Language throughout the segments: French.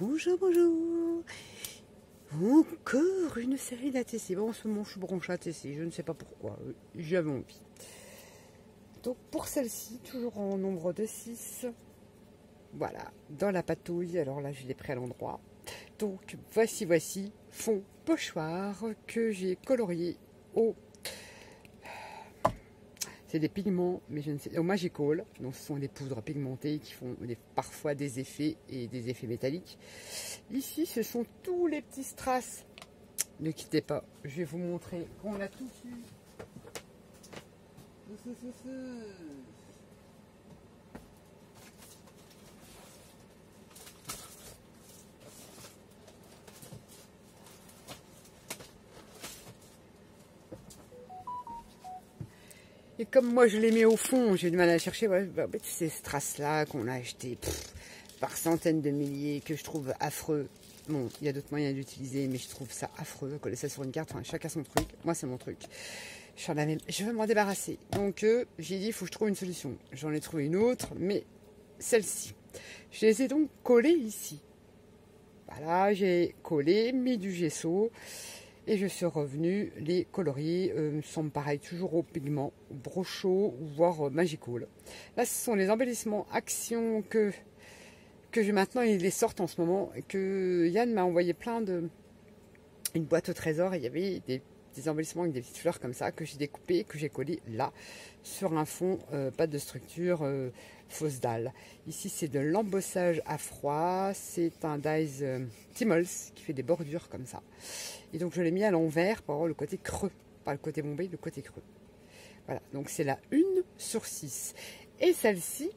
Bonjour, bonjour. Encore une série d'ATC. Bon, en ce moment, je suis branchée ATC. Je ne sais pas pourquoi. J'avais envie. Donc, pour celle-ci, toujours en nombre de 6. Voilà, dans la patouille. Alors là, je l'ai pris à l'endroit. Donc, voici fond pochoir que j'ai colorié au... C'est des pigments, mais je ne sais, au Magical. Donc, ce sont des poudres pigmentées qui font parfois des effets et des effets métalliques. Ici, ce sont tous les petits strass. Ne quittez pas, je vais vous montrer qu'on a tout eu. Et comme moi je les mets au fond, j'ai du mal à chercher. Ouais, ces strass-là qu'on a acheté par centaines de milliers, que je trouve affreux. Bon, il y a d'autres moyens d'utiliser, mais je trouve ça affreux. Coller ça sur une carte, enfin, chacun son truc. Moi, c'est mon truc. Je veux m'en débarrasser. Donc, j'ai dit, il faut que je trouve une solution. J'en ai trouvé une autre, mais celle-ci. Je les ai donc collées ici. Voilà, j'ai collé, mis du gesso. Et je suis revenue les colorier, me semble pareil, toujours au pigment, brochot, voire Magical. Là, ce sont les embellissements Action que maintenant, ils les sortent en ce moment. Et que Yann m'a envoyé une boîte au trésor. Et il y avait des embellissements avec des petites fleurs comme ça que j'ai découpé, que j'ai collé là, sur un fond, pas de structure, fausse dalle. Ici, c'est de l'embossage à froid. C'est un dies Timols qui fait des bordures comme ça. Et donc, je l'ai mis à l'envers pour avoir le côté creux. Pas le côté bombé, le côté creux. Voilà, donc c'est la 1/6. Et celle-ci,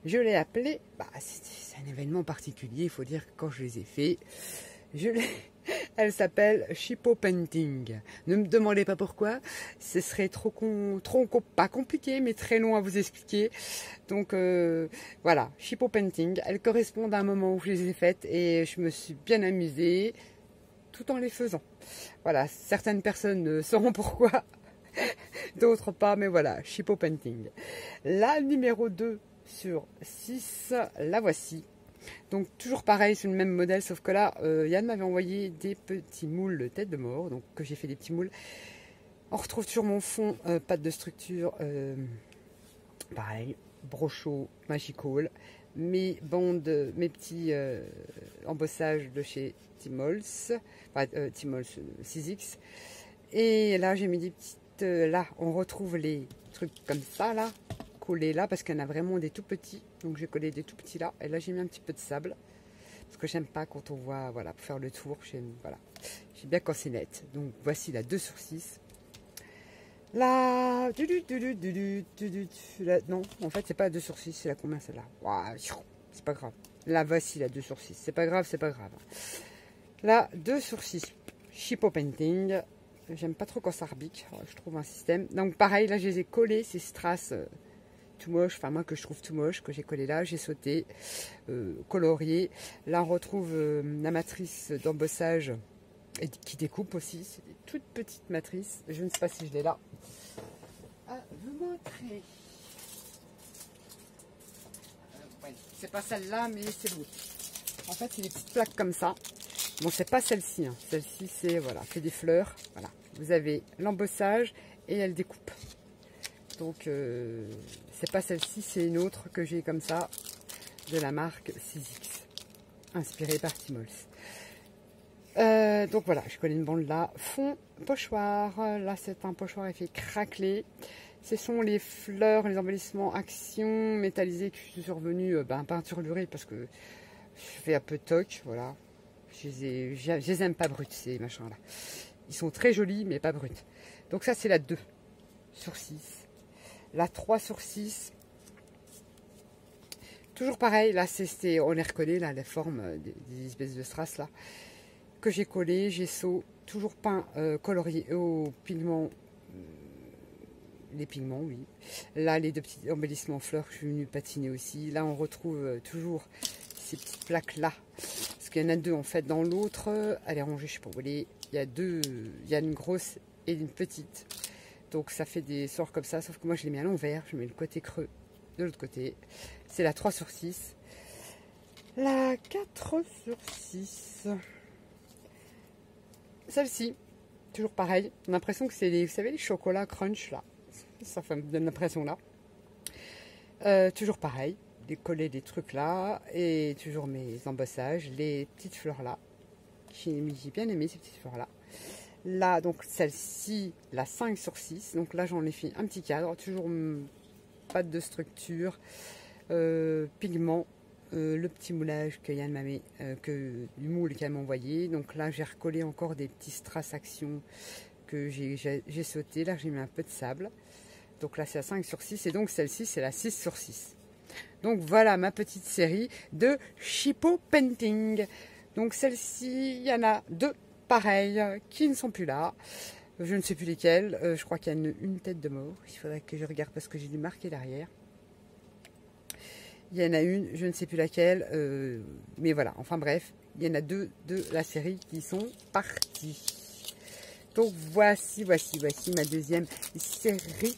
je l'ai appelée, c'est un événement particulier, il faut dire que quand je les ai fait, elle s'appelle Shippo Painting. Ne me demandez pas pourquoi, ce serait pas compliqué, mais très long à vous expliquer. Donc voilà, Shippo Painting, elles correspondent à un moment où je les ai faites et je me suis bien amusée tout en les faisant. Voilà, certaines personnes sauront pourquoi, d'autres pas, mais voilà, Shippo Painting. La numéro 2 sur 6, la voici. Donc toujours pareil, c'est le même modèle, sauf que là, Yann m'avait envoyé des petits moules tête de mort, donc que j'ai fait des petits moules. On retrouve toujours mon fond, pâte de structure, pareil, brochot, Magical, mes bandes, mes petits embossages de chez Timols, Timols 6X. Et là, j'ai mis des petites, là, on retrouve les trucs comme ça, là, collés là, parce qu'il y en a vraiment des tout petits. Donc, j'ai collé des tout petits là. Et là, j'ai mis un petit peu de sable. Parce que j'aime pas quand on voit, voilà, pour faire le tour. Voilà. J'aime bien quand c'est net. Donc, voici la 2/6. Là, non, en fait, c'est pas la 2/6, c'est la combien celle-là? C'est pas grave. Là, voici la 2/6. C'est pas grave, c'est pas grave. La 2/6, Shippo Painting. J'aime pas trop quand ça rebique, je trouve un système. Donc pareil, là je les ai collés, ces strass tout moches, enfin moi que je trouve tout moche, que j'ai collé là, j'ai sauté, colorié. Là on retrouve la matrice d'embossage qui découpe aussi, c'est des toutes petites matrices. Je ne sais pas si je l'ai là. À vous montrer. Ouais, c'est pas celle-là, mais c'est l'autre. En fait, c'est des petites plaques comme ça. Bon, c'est pas celle-ci. Hein. Celle-ci, c'est voilà, fait des fleurs. Voilà. Vous avez l'embossage et elle découpe. Donc, c'est pas celle-ci, c'est une autre que j'ai comme ça de la marque 6X, inspirée par Timols. Donc voilà, je colle une bande là. Fond pochoir. Là, c'est un pochoir effet craquelé. Ce sont les fleurs, les embellissements Action métallisés qui sont survenus peinture lurée parce que je fais un peu toc. Voilà. Je les aime pas bruts, ces machins-là. Ils sont très jolis, mais pas bruts. Donc ça, c'est la 2/6. La 3/6. Toujours pareil, là, on les reconnaît, là, la forme des espèces de strass, là, que j'ai collé, gesso, toujours peint, colorié au pigment, les pigments, oui. Là, les deux petits embellissements fleurs que je suis venue patiner aussi. Là, on retrouve toujours ces petites plaques-là. Parce qu'il y en a deux en fait dans l'autre. Elle est rangée, je sais pas où elle est. Il y a une grosse et une petite. Donc ça fait des sorts comme ça. Sauf que moi je les mets à l'envers. Je mets le côté creux de l'autre côté. C'est la 3/6. La 4/6. Celle-ci, toujours pareil. On a l'impression que c'est les, vous savez, les chocolats crunch là. Ça me donne l'impression là. Toujours pareil. Décoller des trucs là. Et toujours mes embossages. Les petites fleurs là. J'ai bien aimé ces petites fleurs là. Là, donc celle-ci, la 5/6. Donc là, j'en ai fait un petit cadre. Toujours pas de structure. Pigment. Le petit moulage que Yann m'a mis, du moule qu'elle m'a envoyé. Donc là, j'ai recollé encore des petits strass action que j'ai sauté. Là, j'ai mis un peu de sable. Donc là, c'est la 5/6. Et donc, celle-ci, c'est la 6/6. Donc voilà ma petite série de Shippo Painting. Donc celle-ci, il y en a deux pareilles qui ne sont plus là. Je ne sais plus lesquelles. Je crois qu'il y a une tête de mort. Il faudrait que je regarde parce que j'ai dû marquer derrière. Il y en a une, je ne sais plus laquelle, mais voilà, enfin bref, il y en a deux de la série qui sont partis. Donc voici ma deuxième série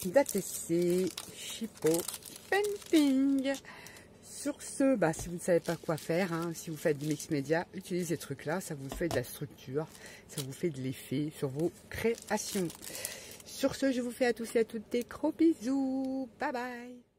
d'ATC Shippo Painting. Sur ce, bah, si vous ne savez pas quoi faire, hein, si vous faites du mix média, utilisez ces trucs-là, ça vous fait de la structure, ça vous fait de l'effet sur vos créations. Sur ce, je vous fais à tous et à toutes des gros bisous. Bye bye.